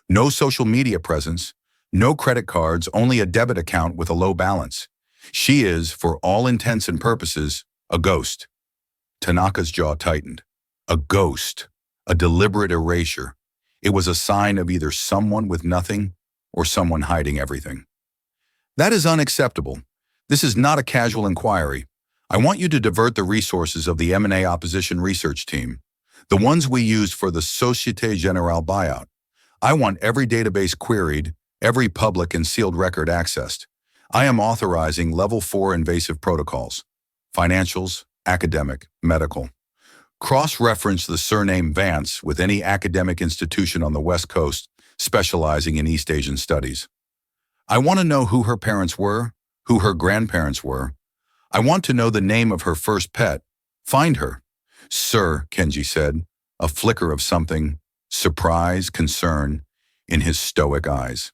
No social media presence. No credit cards, only a debit account with a low balance. She is, for all intents and purposes, a ghost." Tanaka's jaw tightened. A ghost. A deliberate erasure. It was a sign of either someone with nothing or someone hiding everything. "That is unacceptable. This is not a casual inquiry. I want you to divert the resources of the M&A opposition research team, the ones we used for the Société Générale buyout. I want every database queried, every public and sealed record accessed. I am authorizing Level 4 invasive protocols, financials, academic, medical. Cross-reference the surname Vance with any academic institution on the West Coast specializing in East Asian studies. I want to know who her parents were, who her grandparents were. I want to know the name of her first pet. Find her. Sir, Kenji said, a flicker of something, surprise, concern, in his stoic eyes.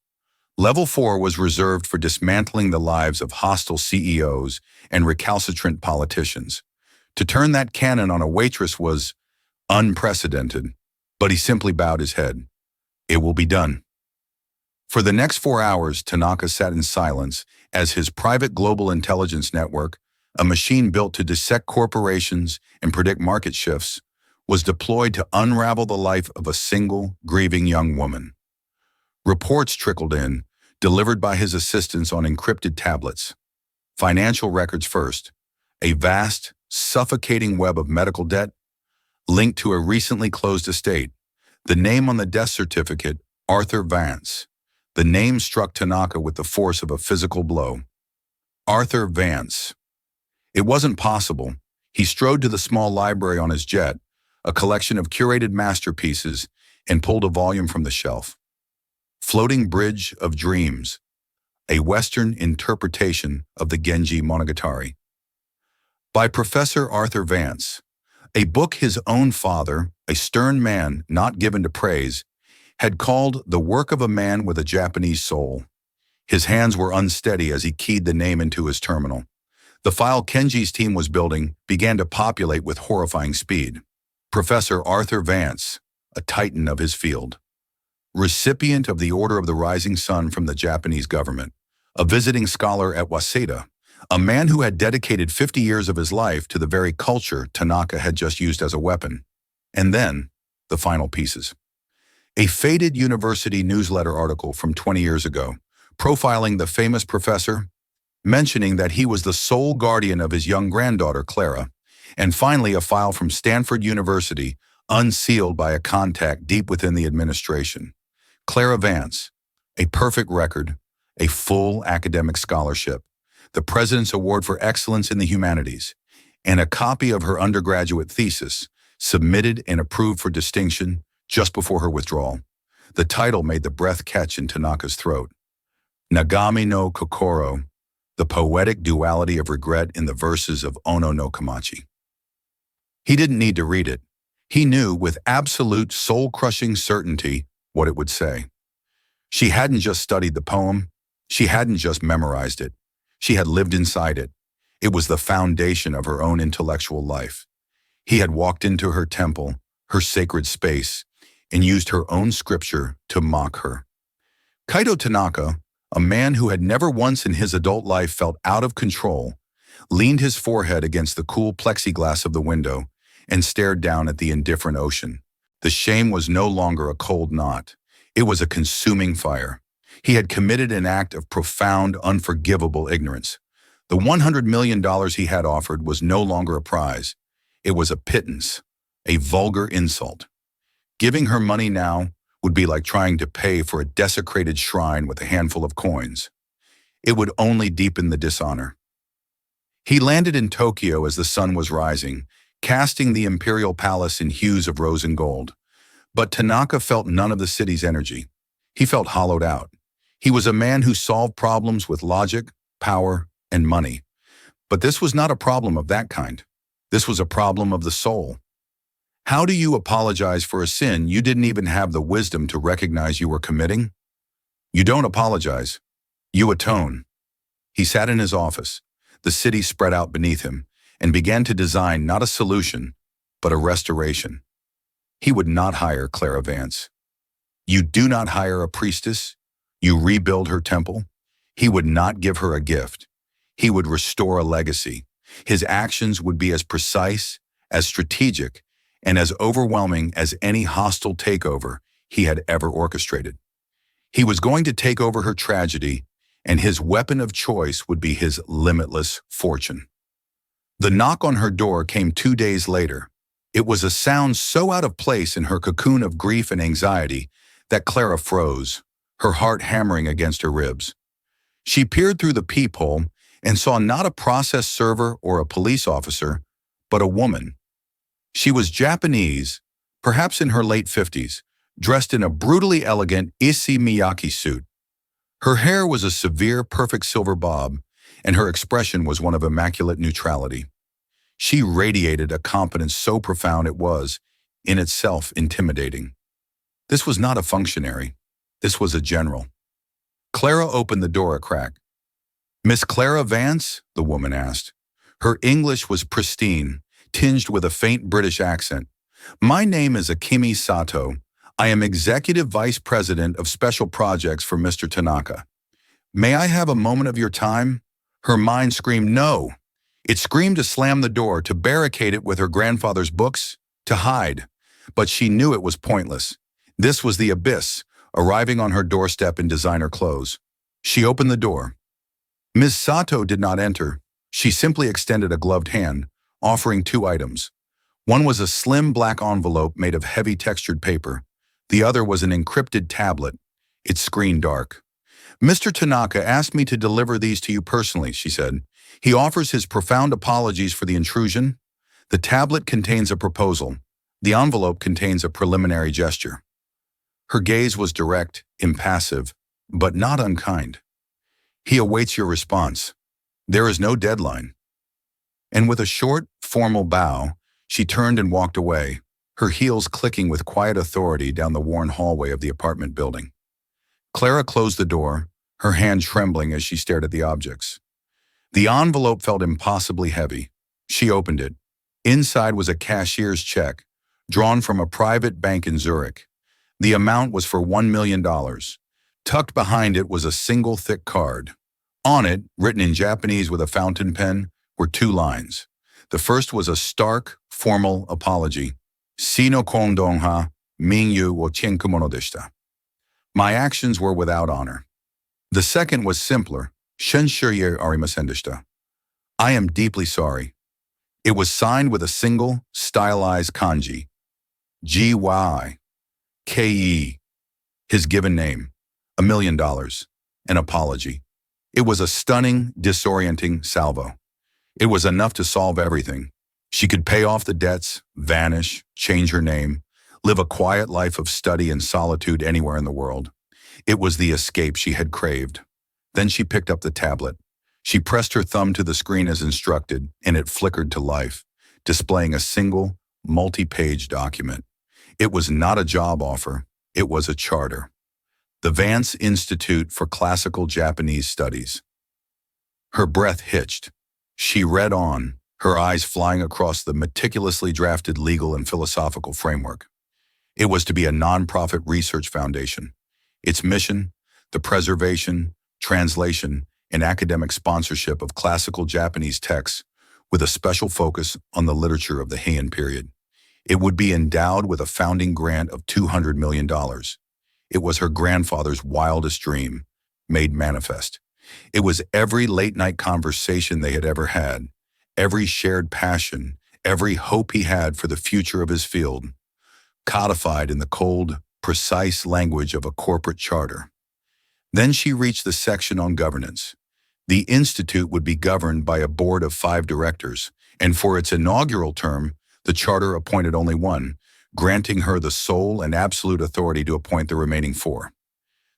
Level 4 was reserved for dismantling the lives of hostile CEOs and recalcitrant politicians. To turn that cannon on a waitress was unprecedented, but he simply bowed his head. It will be done. For the next 4 hours, Tanaka sat in silence as his private global intelligence network, a machine built to dissect corporations and predict market shifts, was deployed to unravel the life of a single, grieving young woman. Reports trickled in, delivered by his assistants on encrypted tablets. Financial records first. A vast, suffocating web of medical debt linked to a recently closed estate. The name on the death certificate, Arthur Vance. The name struck Tanaka with the force of a physical blow. Arthur Vance. It wasn't possible. He strode to the small library on his jet, a collection of curated masterpieces, and pulled a volume from the shelf. Floating Bridge of Dreams, a Western interpretation of the Genji Monogatari. By Professor Arthur Vance, a book his own father, a stern man not given to praise, had called the work of a man with a Japanese soul. His hands were unsteady as he keyed the name into his terminal. The file Kenji's team was building began to populate with horrifying speed. Professor Arthur Vance, a titan of his field. Recipient of the Order of the Rising Sun from the Japanese government, a visiting scholar at Waseda, a man who had dedicated 50 years of his life to the very culture Tanaka had just used as a weapon. And then, the final pieces. A faded university newsletter article from 20 years ago, profiling the famous professor, mentioning that he was the sole guardian of his young granddaughter, Clara, and finally a file from Stanford University, unsealed by a contact deep within the administration. Clara Vance, a perfect record, a full academic scholarship, the President's Award for Excellence in the Humanities, and a copy of her undergraduate thesis, submitted and approved for distinction just before her withdrawal. The title made the breath catch in Tanaka's throat. Nagami no Kokoro, the poetic duality of regret in the verses of Ono no Kamachi. He didn't need to read it. He knew with absolute soul-crushing certainty what it would say. She hadn't just studied the poem. She hadn't just memorized it. She had lived inside it. It was the foundation of her own intellectual life. He had walked into her temple, her sacred space, and used her own scripture to mock her. Kaito Tanaka, a man who had never once in his adult life felt out of control, leaned his forehead against the cool plexiglass of the window and stared down at the indifferent ocean. The shame was no longer a cold knot. It was a consuming fire. He had committed an act of profound, unforgivable ignorance. The $100 million he had offered was no longer a prize. It was a pittance, a vulgar insult. Giving her money now would be like trying to pay for a desecrated shrine with a handful of coins. It would only deepen the dishonor. He landed in Tokyo as the sun was rising, casting the imperial palace in hues of rose and gold. But Tanaka felt none of the city's energy. He felt hollowed out. He was a man who solved problems with logic, power, and money. But this was not a problem of that kind. This was a problem of the soul. How do you apologize for a sin you didn't even have the wisdom to recognize you were committing? You don't apologize. You atone. He sat in his office, the city spread out beneath him, and began to design not a solution, but a restoration. He would not hire Clara Vance. You do not hire a priestess. You rebuild her temple. He would not give her a gift. He would restore a legacy. His actions would be as precise, as strategic, and as overwhelming as any hostile takeover he had ever orchestrated. He was going to take over her tragedy, and his weapon of choice would be his limitless fortune. The knock on her door came 2 days later. It was a sound so out of place in her cocoon of grief and anxiety that Clara froze, her heart hammering against her ribs. She peered through the peephole and saw not a process server or a police officer, but a woman. She was Japanese, perhaps in her late 50s, dressed in a brutally elegant Issey Miyake suit. Her hair was a severe, perfect silver bob, and her expression was one of immaculate neutrality. She radiated a confidence so profound it was, in itself, intimidating. This was not a functionary. This was a general. Clara opened the door a crack. "Miss Clara Vance?" the woman asked. Her English was pristine, tinged with a faint British accent. "My name is Akemi Sato. I am Executive Vice President of Special Projects for Mr. Tanaka. May I have a moment of your time?" Her mind screamed no. It screamed to slam the door, to barricade it with her grandfather's books, to hide. But she knew it was pointless. This was the abyss, arriving on her doorstep in designer clothes. She opened the door. Ms. Sato did not enter. She simply extended a gloved hand, offering 2 items. One was a slim black envelope made of heavy textured paper. The other was an encrypted tablet, its screen dark. "Mr. Tanaka asked me to deliver these to you personally," she said. "He offers his profound apologies for the intrusion. The tablet contains a proposal. The envelope contains a preliminary gesture." Her gaze was direct, impassive, but not unkind. "He awaits your response. There is no deadline." And with a short, formal bow, she turned and walked away, her heels clicking with quiet authority down the worn hallway of the apartment building. Clara closed the door, her hand trembling as she stared at the objects. The envelope felt impossibly heavy. She opened it. Inside was a cashier's check, drawn from a private bank in Zurich. The amount was for $1 million. Tucked behind it was a single thick card. On it, written in Japanese with a fountain pen, were 2 lines. The first was a stark, formal apology. "Si no kondon ha, mingyu wo chenkumono deshita." My actions were without honor. The second was simpler. "Shenshuye arimasen deshita." I am deeply sorry. It was signed with a single, stylized kanji. G-Y-K-E. His given name. $1 million. An apology. It was a stunning, disorienting salvo. It was enough to solve everything. She could pay off the debts, vanish, change her name, live a quiet life of study and solitude anywhere in the world. It was the escape she had craved. Then she picked up the tablet. She pressed her thumb to the screen as instructed, and it flickered to life, displaying a single, multi-page document. It was not a job offer. It was a charter. The Vance Institute for Classical Japanese Studies. Her breath hitched. She read on, her eyes flying across the meticulously drafted legal and philosophical framework. It was to be a nonprofit research foundation. Its mission, the preservation, translation, and academic sponsorship of classical Japanese texts, with a special focus on the literature of the Heian period. It would be endowed with a founding grant of $200 million. It was her grandfather's wildest dream, made manifest. It was every late-night conversation they had ever had, every shared passion, every hope he had for the future of his field, codified in the cold, precise language of a corporate charter. Then she reached the section on governance. The institute would be governed by a board of 5 directors, and for its inaugural term, the charter appointed only 1, granting her the sole and absolute authority to appoint the remaining 4.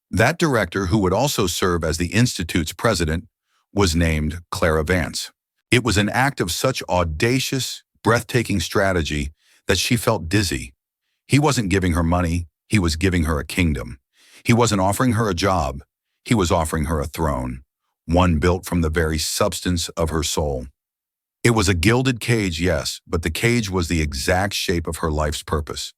That director, who would also serve as the institute's president, was named Clara Vance. It was an act of such audacious, breathtaking strategy that she felt dizzy. He wasn't giving her money, he was giving her a kingdom. He wasn't offering her a job, he was offering her a throne, one built from the very substance of her soul. It was a gilded cage, yes, but the cage was the exact shape of her life's purpose.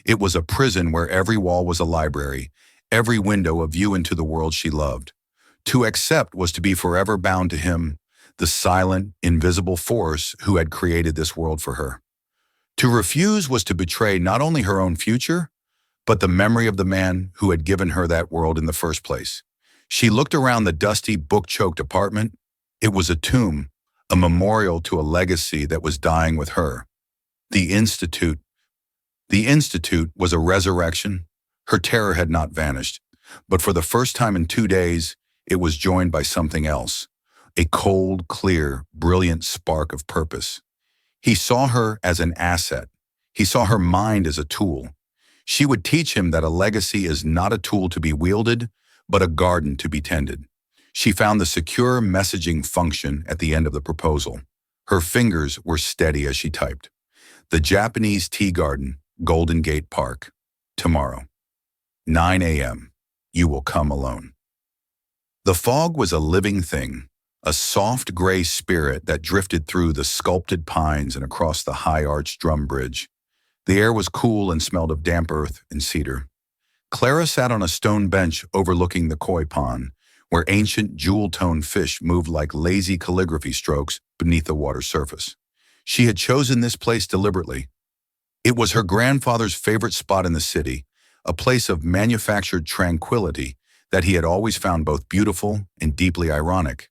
It was a prison where every wall was a library, every window a view into the world she loved. To accept was to be forever bound to him, the silent, invisible force who had created this world for her. To refuse was to betray not only her own future, but the memory of the man who had given her that world in the first place. She looked around the dusty, book-choked apartment. It was a tomb, a memorial to a legacy that was dying with her. The Institute. The Institute was a resurrection. Her terror had not vanished, but for the first time in 2 days, it was joined by something else, a cold, clear, brilliant spark of purpose. He saw her as an asset. He saw her mind as a tool. She would teach him that a legacy is not a tool to be wielded, but a garden to be tended. She found the secure messaging function at the end of the proposal. Her fingers were steady as she typed. The Japanese Tea Garden, Golden Gate Park. Tomorrow, 9 a.m. You will come alone. The fog was a living thing, a soft gray spirit that drifted through the sculpted pines and across the high-arched drum bridge. The air was cool and smelled of damp earth and cedar. Clara sat on a stone bench overlooking the koi pond, where ancient jewel-toned fish moved like lazy calligraphy strokes beneath the water's surface. She had chosen this place deliberately. It was her grandfather's favorite spot in the city, a place of manufactured tranquility that he had always found both beautiful and deeply ironic.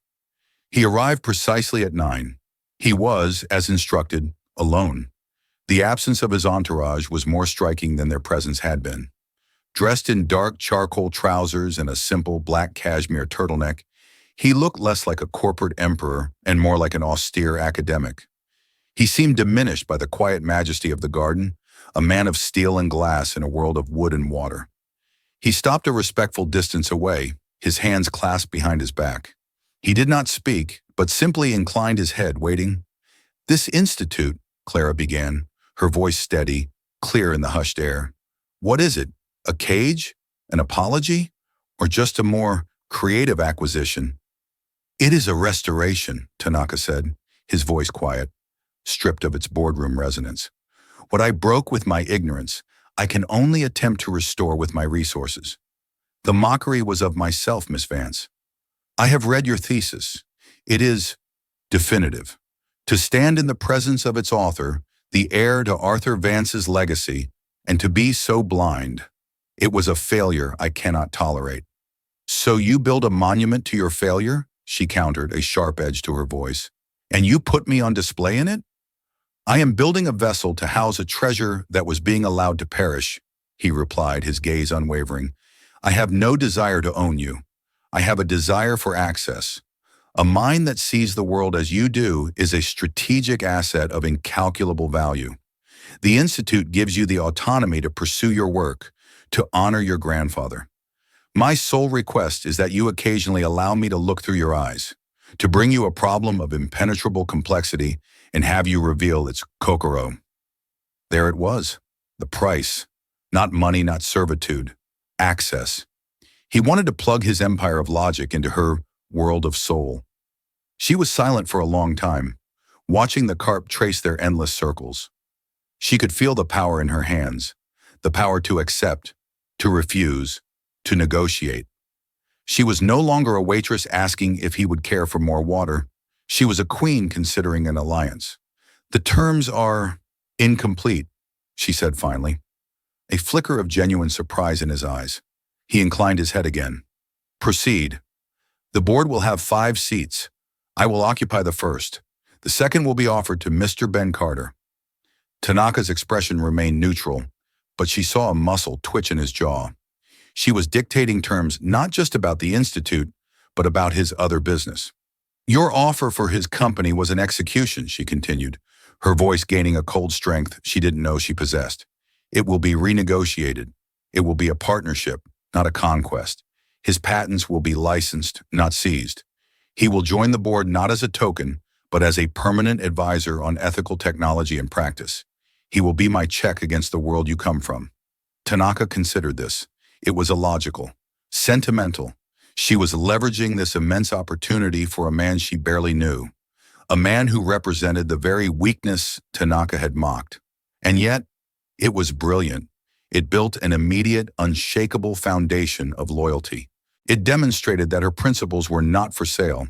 He arrived precisely at 9. He was, as instructed, alone. The absence of his entourage was more striking than their presence had been. Dressed in dark charcoal trousers and a simple black cashmere turtleneck, he looked less like a corporate emperor and more like an austere academic. He seemed diminished by the quiet majesty of the garden, a man of steel and glass in a world of wood and water. He stopped a respectful distance away, his hands clasped behind his back. He did not speak, but simply inclined his head, waiting. "This institute," Clara began, her voice steady, clear in the hushed air. "What is it? A cage? An apology? Or just a more creative acquisition?" "It is a restoration," Tanaka said, his voice quiet, stripped of its boardroom resonance. "What I broke with my ignorance, I can only attempt to restore with my resources. The mockery was of myself, Miss Vance. I have read your thesis. It is definitive. To stand in the presence of its author, the heir to Arthur Vance's legacy, and to be so blind. It was a failure I cannot tolerate." "So you build a monument to your failure?" she countered, a sharp edge to her voice. "And you put me on display in it?" "I am building a vessel to house a treasure that was being allowed to perish," he replied, his gaze unwavering. "I have no desire to own you. I have a desire for access. A mind that sees the world as you do is a strategic asset of incalculable value. The Institute gives you the autonomy to pursue your work, to honor your grandfather. My sole request is that you occasionally allow me to look through your eyes, to bring you a problem of impenetrable complexity and have you reveal its kokoro." There it was, the price. Not money, not servitude. Access. He wanted to plug his empire of logic into her world of soul. She was silent for a long time, watching the carp trace their endless circles. She could feel the power in her hands, the power to accept, to refuse, to negotiate. She was no longer a waitress asking if he would care for more water. She was a queen considering an alliance. "The terms are incomplete," she said finally, a flicker of genuine surprise in his eyes. He inclined his head again. "Proceed. The board will have 5 seats. I will occupy the first. The second will be offered to Mr. Ben Carter." Tanaka's expression remained neutral, but she saw a muscle twitch in his jaw. She was dictating terms not just about the Institute, but about his other business. "Your offer for his company was an execution," she continued, her voice gaining a cold strength she didn't know she possessed. "It will be renegotiated. It will be a partnership, not a conquest. His patents will be licensed, not seized. He will join the board not as a token, but as a permanent advisor on ethical technology and practice. He will be my check against the world you come from." Tanaka considered this. It was illogical, sentimental. She was leveraging this immense opportunity for a man she barely knew, a man who represented the very weakness Tanaka had mocked. And yet, it was brilliant. It built an immediate, unshakable foundation of loyalty. It demonstrated that her principles were not for sale.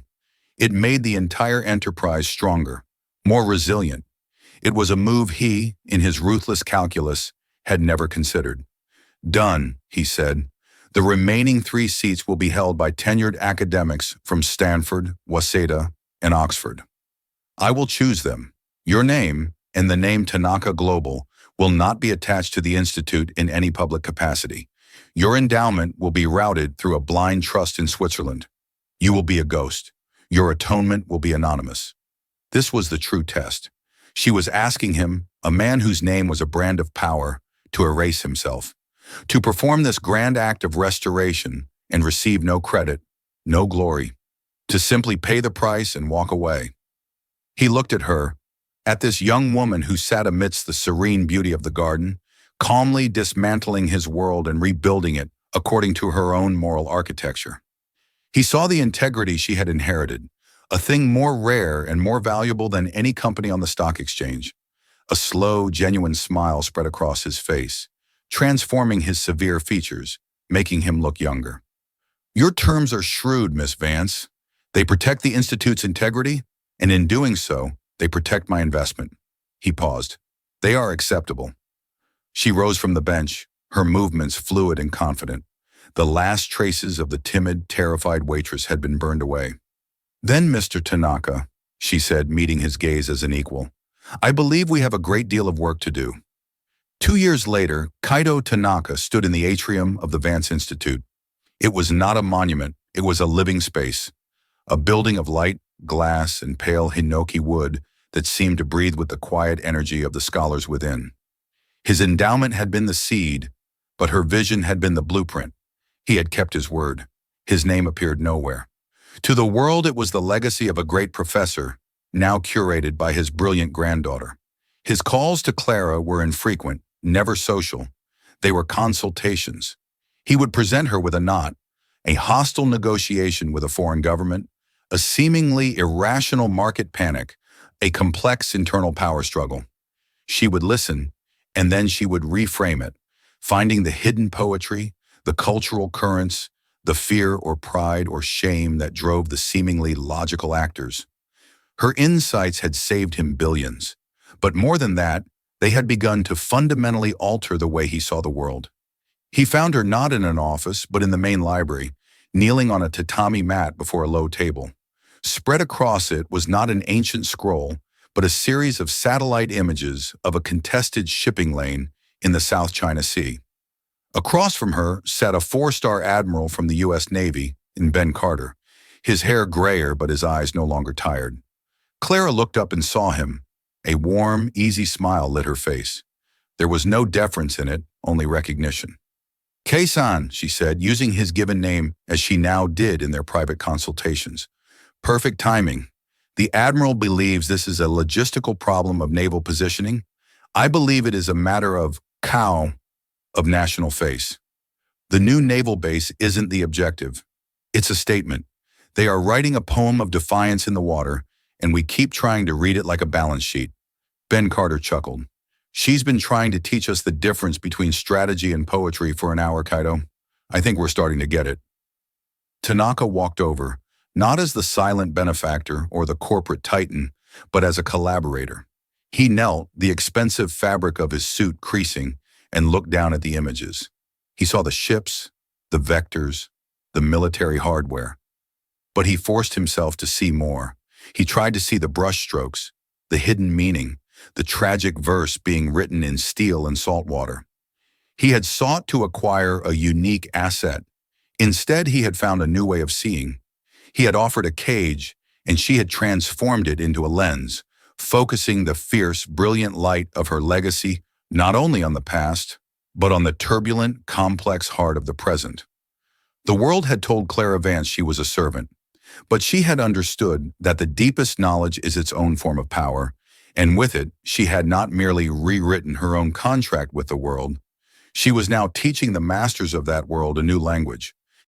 It made the entire enterprise stronger, more resilient. It was a move he, in his ruthless calculus, had never considered. "Done," he said. "The remaining 3 seats will be held by tenured academics from Stanford, Waseda, and Oxford." I will choose them. Your name and the name Tanaka Global will not be attached to the institute in any public capacity. Your endowment will be routed through a blind trust in Switzerland. You will be a ghost. Your atonement will be anonymous. This was the true test. She was asking him, a man whose name was a brand of power, to erase himself, to perform this grand act of restoration and receive no credit, no glory, to simply pay the price and walk away. He looked at her, at this young woman who sat amidst the serene beauty of the garden, calmly dismantling his world and rebuilding it according to her own moral architecture. He saw the integrity she had inherited, a thing more rare and more valuable than any company on the stock exchange. A slow, genuine smile spread across his face, transforming his severe features, making him look younger. Your terms are shrewd, Miss Vance. They protect the Institute's integrity, and in doing so, they protect my investment. He paused. They are acceptable. She rose from the bench, her movements fluid and confident. The last traces of the timid, terrified waitress had been burned away. Then, Mr. Tanaka, she said, meeting his gaze as an equal, I believe we have a great deal of work to do. 2 years later, Kaido Tanaka stood in the atrium of the Vance Institute. It was not a monument, it was a living space, a building of light, glass, and pale hinoki wood that seemed to breathe with the quiet energy of the scholars within. His endowment had been the seed, but her vision had been the blueprint. He had kept his word. His name appeared nowhere. To the world, it was the legacy of a great professor, now curated by his brilliant granddaughter. His calls to Clara were infrequent, never social. They were consultations. He would present her with a knot, a hostile negotiation with a foreign government, a seemingly irrational market panic, a complex internal power struggle. She would listen, and then she would reframe it, finding the hidden poetry, the cultural currents, the fear or pride or shame that drove the seemingly logical actors. Her insights had saved him billions, but more than that, they had begun to fundamentally alter the way he saw the world. He found her not in an office, but in the main library, kneeling on a tatami mat before a low table. Spread across it was not an ancient scroll, but a series of satellite images of a contested shipping lane in the South China Sea. Across from her sat a 4-star admiral from the U.S. Navy in Ben Carter, his hair grayer but his eyes no longer tired. Clara looked up and saw him. A warm, easy smile lit her face. There was no deference in it, only recognition. Kei-san, she said, using his given name as she now did in their private consultations. Perfect timing. The admiral believes this is a logistical problem of naval positioning. I believe it is a matter of of national face. The new naval base isn't the objective. It's a statement. They are writing a poem of defiance in the water, and we keep trying to read it like a balance sheet. Ben Carter chuckled. She's been trying to teach us the difference between strategy and poetry for an hour, Kaido. I think we're starting to get it. Tanaka walked over, not as the silent benefactor or the corporate titan, but as a collaborator. He knelt, the expensive fabric of his suit creasing, and looked down at the images. He saw the ships, the vectors, the military hardware. But he forced himself to see more. He tried to see the brushstrokes, the hidden meaning, the tragic verse being written in steel and salt water. He had sought to acquire a unique asset. Instead, he had found a new way of seeing. He had offered a cage, and she had transformed it into a lens, focusing the fierce, brilliant light of her legacy not only on the past, but on the turbulent, complex heart of the present. The world had told Clara Vance she was a servant, but she had understood that the deepest knowledge is its own form of power, and with it, she had not merely rewritten her own contract with the world. She was now teaching the masters of that world a new language,